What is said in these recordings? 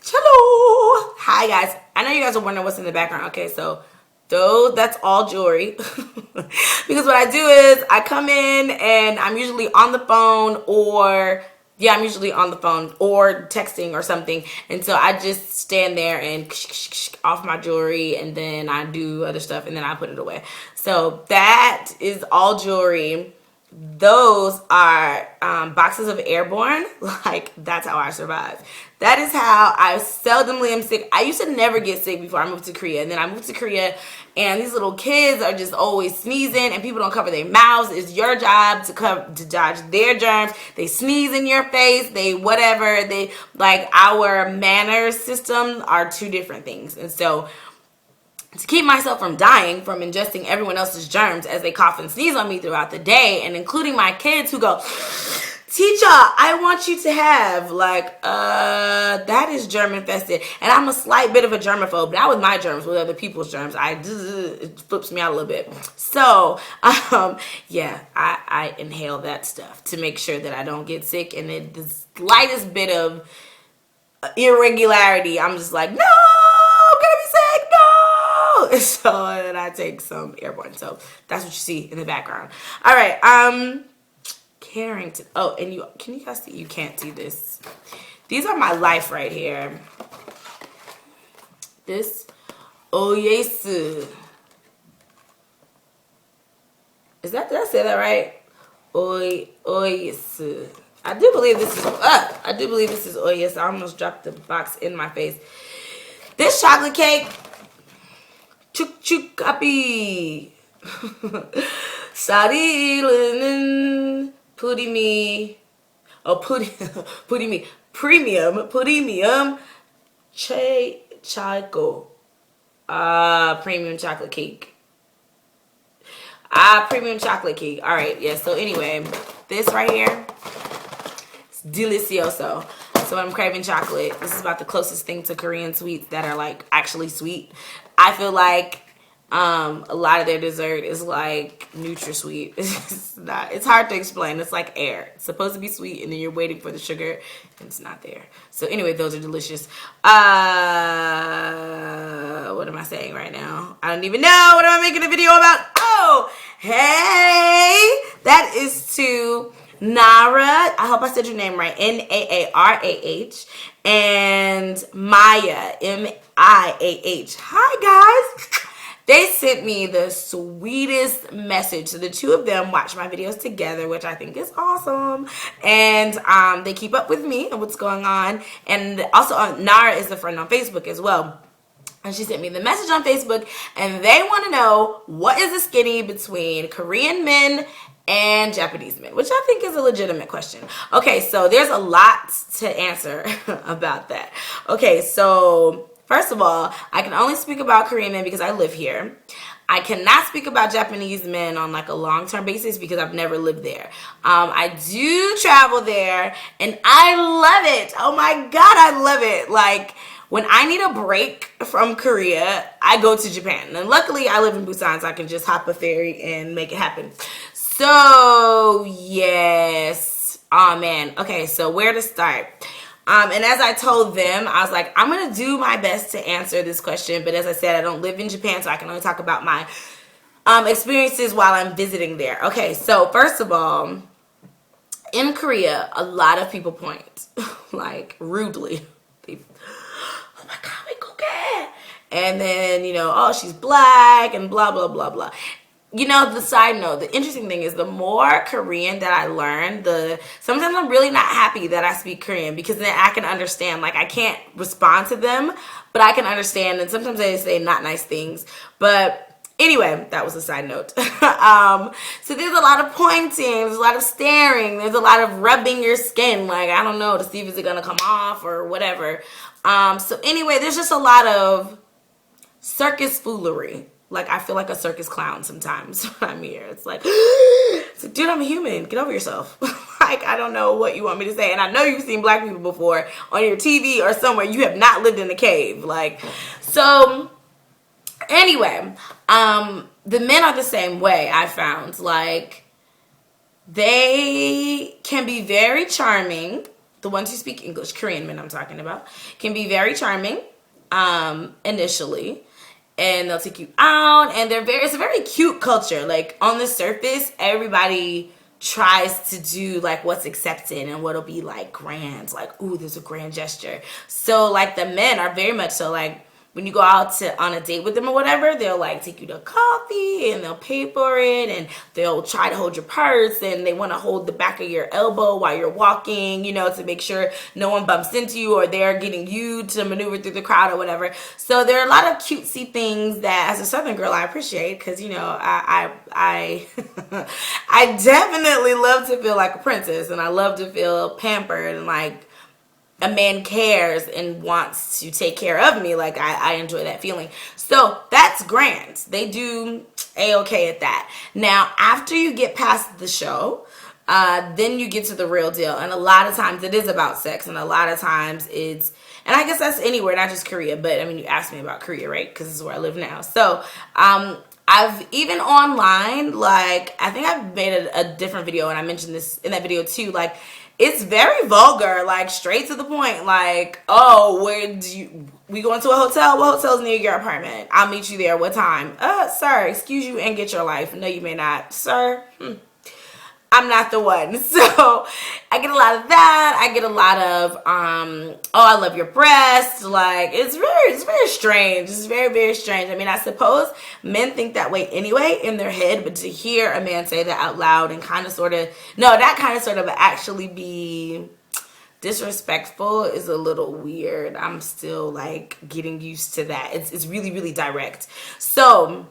Hello. Hi guys. I know you guys are wondering what's in the background. Okay, so that's all jewelry. Because what I do is I come in and I'm usually on the phone or I'm usually on the phone or texting or something. And so I just stand there and off my jewelry and then I do other stuff and then I put it away. So that is all jewelry. Those are boxes of Airborne. Like, that's how I survive. That is how I seldomly am sick. I used to never get sick before I moved to Korea. And then I moved to Korea and these little kids are just always sneezing and people don't cover their mouths. It's your job to dodge their germs. They sneeze in your face. They whatever. They like, our manner system are two different things. And so to keep myself from dying from ingesting everyone else's germs as they cough and sneeze on me throughout the day, and including my kids who go, teacher, I want you to have, like, that is germ infested. And I'm a slight bit of a germaphobe, not with my germs, with other people's germs. It flips me out a little bit. So, I inhale that stuff to make sure that I don't get sick. And the slightest bit of irregularity, I'm just like, no, I'm gonna be sick, no. So then I take some Airborne. So that's what you see in the background. All right, Carrington. Oh, and can you guys see? You can't see this. These are my life right here. This, oh yes. Did I say that right? Oh yes. I do believe this is oh yes. I almost dropped the box in my face. This chocolate cake, chuk chuk kapi. Sari Pudimi, premium choco, premium chocolate cake. Premium chocolate cake. All right, yeah. So anyway, this right here, it's delicioso. So when I'm craving chocolate, this is about the closest thing to Korean sweets that are like actually sweet. I feel like a lot of their dessert is like NutraSweet. It's hard to explain. It's like air. It's supposed to be sweet and then you're waiting for the sugar and it's not there. So anyway, those are delicious. What am I saying right now? I don't even know what am I making a video about. Oh, hey, that is to Nara. I hope I said your name right. Naarah. And Maya, Miah. Hi guys. They sent me the sweetest message. So the two of them watch my videos together, which I think is awesome. And they keep up with me and what's going on. And also, Nara is a friend on Facebook as well. And she sent me the message on Facebook. And they want to know, what is the skinny between Korean men and Japanese men? Which I think is a legitimate question. Okay, so there's a lot to answer about that. Okay, so first of all, I can only speak about Korean men because I live here. I cannot speak about Japanese men on like a long-term basis because I've never lived there. I do travel there and I love it. Oh my God, I love it. Like, when I need a break from Korea, I go to Japan. And luckily, I live in Busan, so I can just hop a ferry and make it happen. So, yes. Oh, man. Okay, so where to start? And as I told them, I was like, I'm going to do my best to answer this question. But as I said, I don't live in Japan, so I can only talk about my experiences while I'm visiting there. Okay, so first of all, in Korea, a lot of people point, like, rudely. Oh my God, we go get. And then, oh, she's black and blah, blah, blah, blah. The side note, the interesting thing is the more Korean that I learn, sometimes I'm really not happy that I speak Korean because then I can understand. Like, I can't respond to them, but I can understand. And sometimes they say not nice things. But anyway, that was a side note. So there's a lot of pointing, there's a lot of staring, there's a lot of rubbing your skin, like, I don't know, to see if it's gonna come off or whatever. So anyway, there's just a lot of circus foolery. Like, I feel like a circus clown sometimes when I'm here. It's like, dude, I'm a human. Get over yourself. Like, I don't know what you want me to say. And I know you've seen black people before on your TV or somewhere. You have not lived in a cave. Like, so anyway, the men are the same way, I found. Like, they can be very charming. the ones who speak English, Korean men I'm talking about, can be very charming initially. And they'll take you out, and it's a very cute culture. Like, on the surface, everybody tries to do like what's accepted and what'll be like grand, like, ooh, there's a grand gesture. So like the men are very much so, like, when you go out on a date with them or whatever, they'll like take you to coffee and they'll pay for it, and they'll try to hold your purse, and they want to hold the back of your elbow while you're walking, you know, to make sure no one bumps into you or they're getting you to maneuver through the crowd or whatever. So there are a lot of cutesy things that as a Southern girl I appreciate, because, you know, I I definitely love to feel like a princess, and I love to feel pampered and like a man cares and wants to take care of me. Like, I enjoy that feeling. So that's grand. They do A-okay at that. Now, after you get past the show, then you get to the real deal. And a lot of times it is about sex. And a lot of times it's, and I guess that's anywhere, not just Korea. But, I mean, you asked me about Korea, right? Because this is where I live now. So, I've even online, like, I think I've made a different video, and I mentioned this in that video too, like, it's very vulgar, like, straight to the point, like, oh, we going to a hotel? What hotel's near your apartment? I'll meet you there. What time? Sir, excuse you and get your life. No, you may not. Sir, I'm not the one. So I get a lot of that. I get a lot of, oh, I love your breasts. Like, it's very strange. It's very, very strange. I mean, I suppose men think that way anyway in their head, but to hear a man say that out loud and kind of sort of actually be disrespectful is a little weird. I'm still like getting used to that. It's really, really direct. So,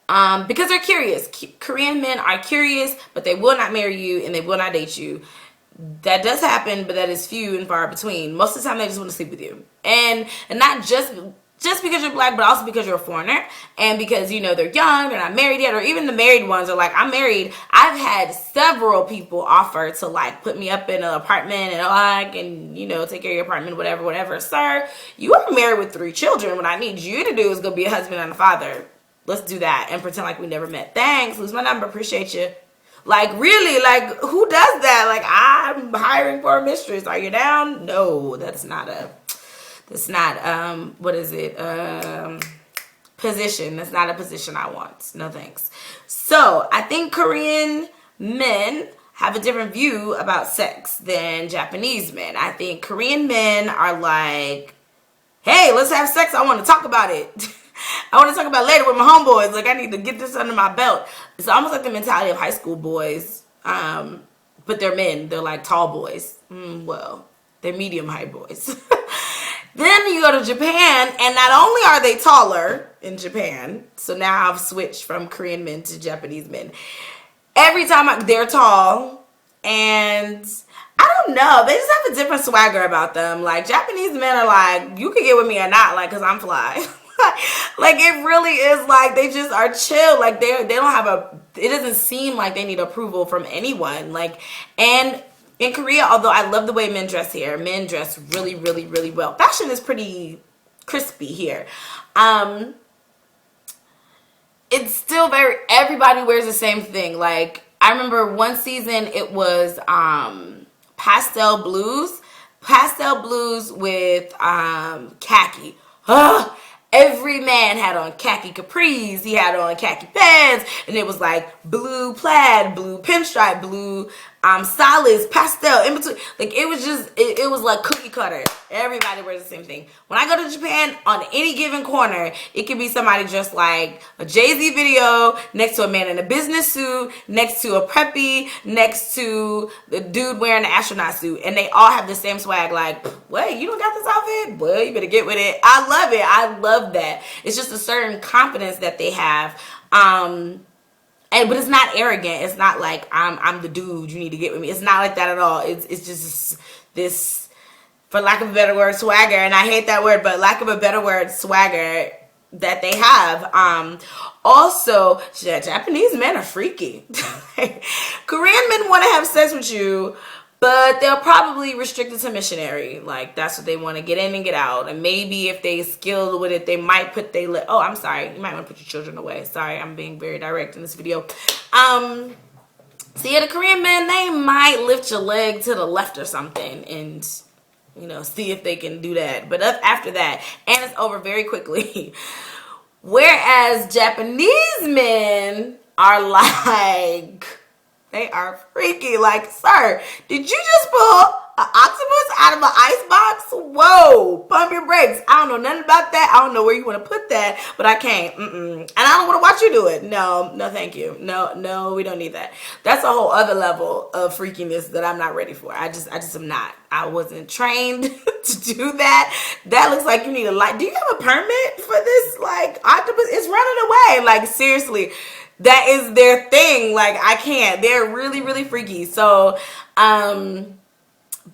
because they're curious. Korean men are curious, but they will not marry you and they will not date you. That does happen, but that is few and far between. Most of the time, they just want to sleep with you. And not just because you're black, but also because you're a foreigner. And because, you know, they're young, they're not married yet, or even the married ones are like, I'm married. I've had several people offer to, like, put me up in an apartment and, like, and, you know, take care of your apartment, whatever. Sir, you are married with 3 children. What I need you to do is go be a husband and a father. Let's do that and pretend like we never met. Thanks. Lose my number. Appreciate you. Like, really? Like, who does that? Like, I'm hiring for a mistress. Are you down? No, that's not, what is it? Position. That's not a position I want. No thanks. So, I think Korean men have a different view about sex than Japanese men. I think Korean men are like, hey, let's have sex. I want to talk about it. I want to talk about it later with my homeboys. Like, I need to get this under my belt. It's almost like the mentality of high school boys. But they're men. They're like tall boys. Well, they're medium height boys. Then you go to Japan, and not only are they taller in Japan, so now I've switched from Korean men to Japanese men. Every time they're tall, and I don't know, they just have a different swagger about them. Like, Japanese men are like, you can get with me or not, like, because I'm fly. Like, it really is like they just are chill. Like, they don't have it doesn't seem like they need approval from anyone. Like, and in Korea, although I love the way men dress here, men dress really, really, really well. Fashion is pretty crispy here. It's still everybody wears the same thing. Like, I remember one season it was pastel blues with khaki. Every man had on khaki capris. He had on khaki pants, and it was like blue plaid, blue pinstripe, blue solids, pastel, in between. Like, it was just, it was like cookie cutter. Everybody wears the same thing. When I go to Japan, on any given corner, it could be somebody dressed like a Jay-Z video, next to a man in a business suit, next to a preppy, next to the dude wearing an astronaut suit. And they all have the same swag, like, wait, you don't got this outfit? Well, you better get with it. I love it. I love that. It's just a certain confidence that they have. But it's not arrogant. It's not like I'm the dude, you need to get with me. It's not like that at all. It's just this, for lack of a better word, swagger. And I hate that word, but lack of a better word, swagger that they have. Also, Japanese men are freaky. Korean men want to have sex with you, but they'll probably restrict it to missionary. Like, that's what they want to get in and get out. And maybe if they skilled with it, they might put oh, I'm sorry. You might want to put your children away. Sorry, I'm being very direct in this video. So yeah, the Korean men, they might lift your leg to the left or something and, you know, see if they can do that. But after that, and it's over very quickly. Whereas Japanese men are like, they are freaky. Like, sir, did you just pull an octopus out of an ice box? Whoa, pump your brakes. I don't know nothing about that. I don't know where you want to put that, but I can't. And I don't want to watch you do it. No, thank you. No, we don't need that. That's a whole other level of freakiness that I'm not ready for. I just am not. I wasn't trained to do that. That looks like you need a light. Do you have a permit for this? Like, octopus? It's running away. Like, seriously. That is their thing. Like, I can't. They're really, really freaky. So,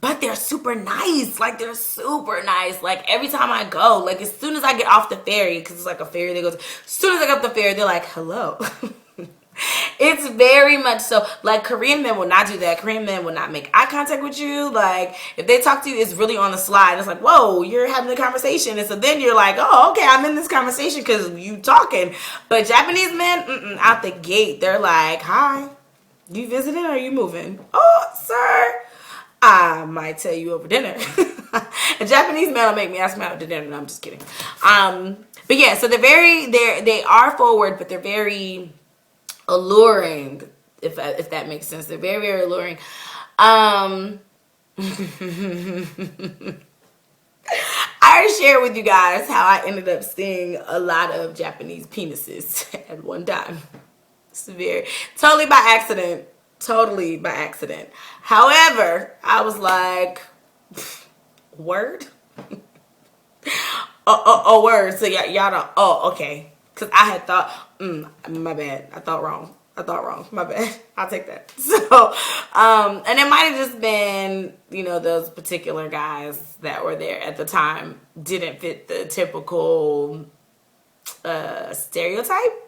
but they're super nice. Like, they're super nice. Like, every time I go, like, as soon as I get off the ferry, because it's like a ferry that goes, as soon as I get off the ferry, they're like, hello. It's very much so. Like, Korean men will not do that. Korean men will not make eye contact with you. Like, if they talk to you, it's really on the slide. It's like, whoa, you're having a conversation. And so then you're like, oh, okay, I'm in this conversation because you talking. But Japanese men, out the gate, they're like, hi, you visiting or are you moving? Oh, sir, I might tell you over dinner. A Japanese man will make me ask me out to dinner. No, I'm just kidding. But yeah, so they are forward, but they're very alluring, if that makes sense. They're very, very alluring. I already shared with you guys how I ended up seeing a lot of Japanese penises at one time. Totally by accident. However, I was like, word? Word. So y'all don't, okay. Because I had thought, my bad. I thought wrong. My bad. I'll take that. So, and it might have just been, you know, those particular guys that were there at the time didn't fit the typical stereotype.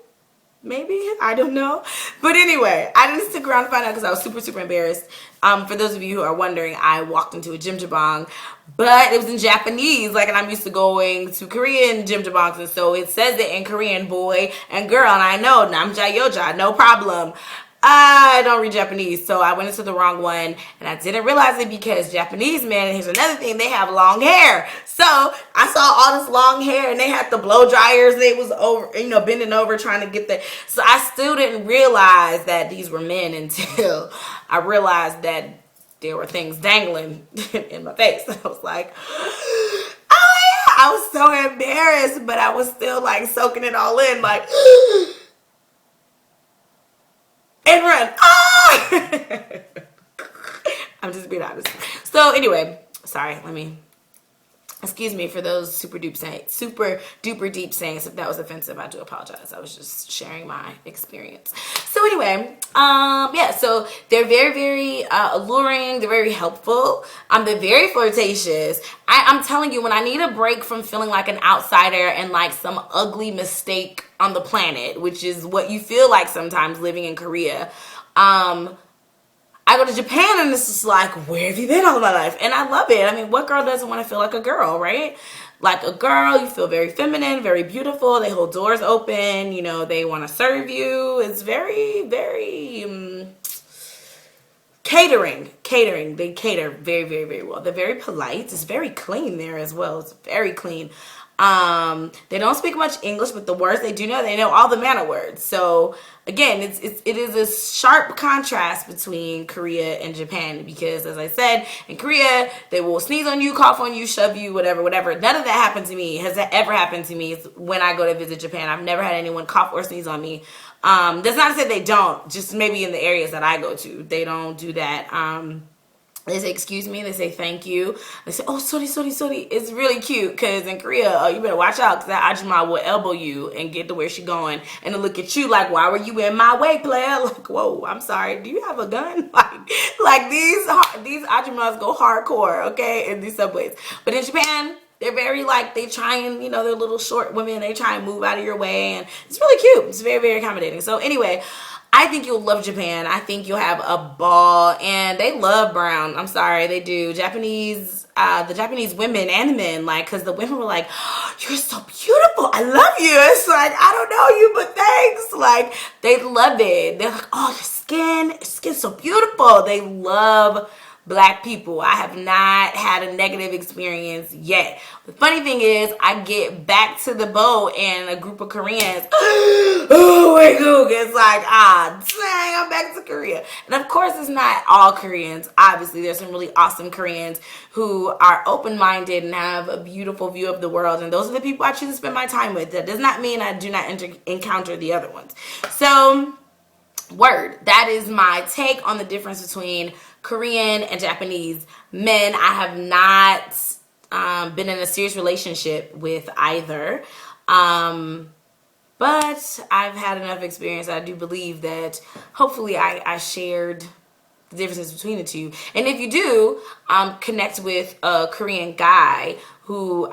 Maybe, I don't know. But anyway, I didn't stick around to find out because I was super, super embarrassed. For those of you who are wondering, I walked into a jjimjilbang, but it was in Japanese, like, and I'm used to going to Korean jjimjilbangs, and so it says it in Korean, boy and girl, and I know, namja yoja, no problem. I don't read Japanese, so I went into the wrong one, and I didn't realize it because Japanese men, and here's another thing, they have long hair. So I saw all this long hair, and they had the blow dryers. They was over, you know, bending over trying to get the. So I still didn't realize that these were men until I realized that there were things dangling in my face. I was like, oh yeah, I was so embarrassed, but I was still like soaking it all in, like. And run. Ah! I'm just being honest. So anyway, sorry, excuse me for those super duper deep sayings. If that was offensive, I do apologize. I was just sharing my experience. So anyway, yeah, so they're very, very alluring. They're very helpful. They're very flirtatious. I'm telling you, when I need a break from feeling like an outsider and like some ugly mistake on the planet, which is what you feel like sometimes living in Korea, I go to Japan and it's just like, where have you been all my life? And I love it. I mean, what girl doesn't want to feel like a girl, right? Like a girl, you feel very feminine, very beautiful. They hold doors open. You know, they want to serve you. It's very, very catering. They cater very, very, very well. They're very polite. It's very clean there as well. It's very clean. They don't speak much English, but the words they do know, they know all the manner words. So again, it is a sharp contrast between Korea and Japan because, as I said, in Korea, they will sneeze on you, cough on you, shove you, whatever. None of that happened to me. Has that ever happened to me when I go to visit Japan? I've never had anyone cough or sneeze on me. That's not to say they don't, just maybe in the areas that I go to, they don't do that. They say, excuse me. They say, thank you. They say, oh, sorry. It's really cute because in Korea, you better watch out because that ajumma will elbow you and get to where she going and to look at you like, why were you in my way, player? Like, whoa, I'm sorry. Do you have a gun? Like these ajummas go hardcore, okay, in these subways. But in Japan, they're very like, they try and, you know, they're little short women. They try and move out of your way. And it's really cute. It's very, very accommodating. So anyway, I think you'll love Japan. I think you'll have a ball, and they love brown. I'm sorry, they do. The Japanese women and men, like, because the women were like, oh, you're so beautiful, I love you. It's like, I don't know you, but thanks. Like, they love it. They're like, oh, your skin's so beautiful. They love Black people. I have not had a negative experience yet. The funny thing is, I get back to the boat and a group of Koreans, oh my God, it's like, dang, I'm back to Korea. And of course, it's not all Koreans. Obviously, there's some really awesome Koreans who are open-minded and have a beautiful view of the world. And those are the people I choose to spend my time with. That does not mean I do not encounter the other ones. So, word, that is my take on the difference between Korean and Japanese men. I have not been in a serious relationship with either. But I've had enough experience. I do believe that hopefully I shared the differences between the two. And if you do connect with a Korean guy who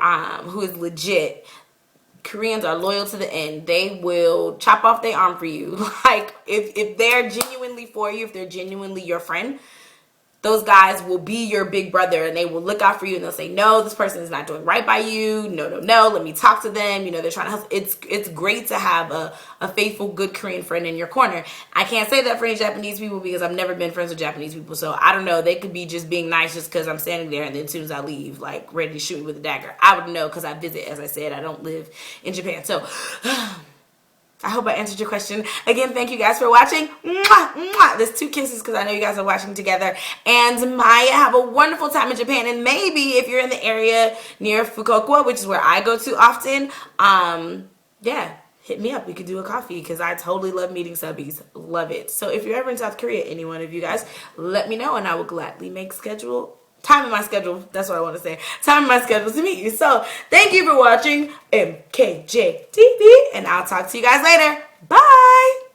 is legit, Koreans are loyal to the end. They will chop off their arm for you. Like, if they're genuinely for you, if they're genuinely your friend, those guys will be your big brother, and they will look out for you, and they'll say, no, this person is not doing right by you. No, let me talk to them. You know, they're trying to help. It's great to have a faithful, good Korean friend in your corner. I can't say that for any Japanese people because I've never been friends with Japanese people. So I don't know. They could be just being nice just because I'm standing there, and then as soon as I leave, like, ready to shoot me with a dagger. I would know because I visit, as I said. I don't live in Japan. So I hope I answered your question. Again, thank you guys for watching. Mwah, mwah. There's 2 kisses because I know you guys are watching together. And Maya, have a wonderful time in Japan. And maybe if you're in the area near Fukuoka, which is where I go to often, yeah, hit me up. We could do a coffee because I totally love meeting subbies. Love it. So if you're ever in South Korea, any one of you guys, let me know and I will gladly make time in my schedule, that's what I want to say, time in my schedule to meet you. So thank you for watching MKJ TV, and I'll talk to you guys later. Bye.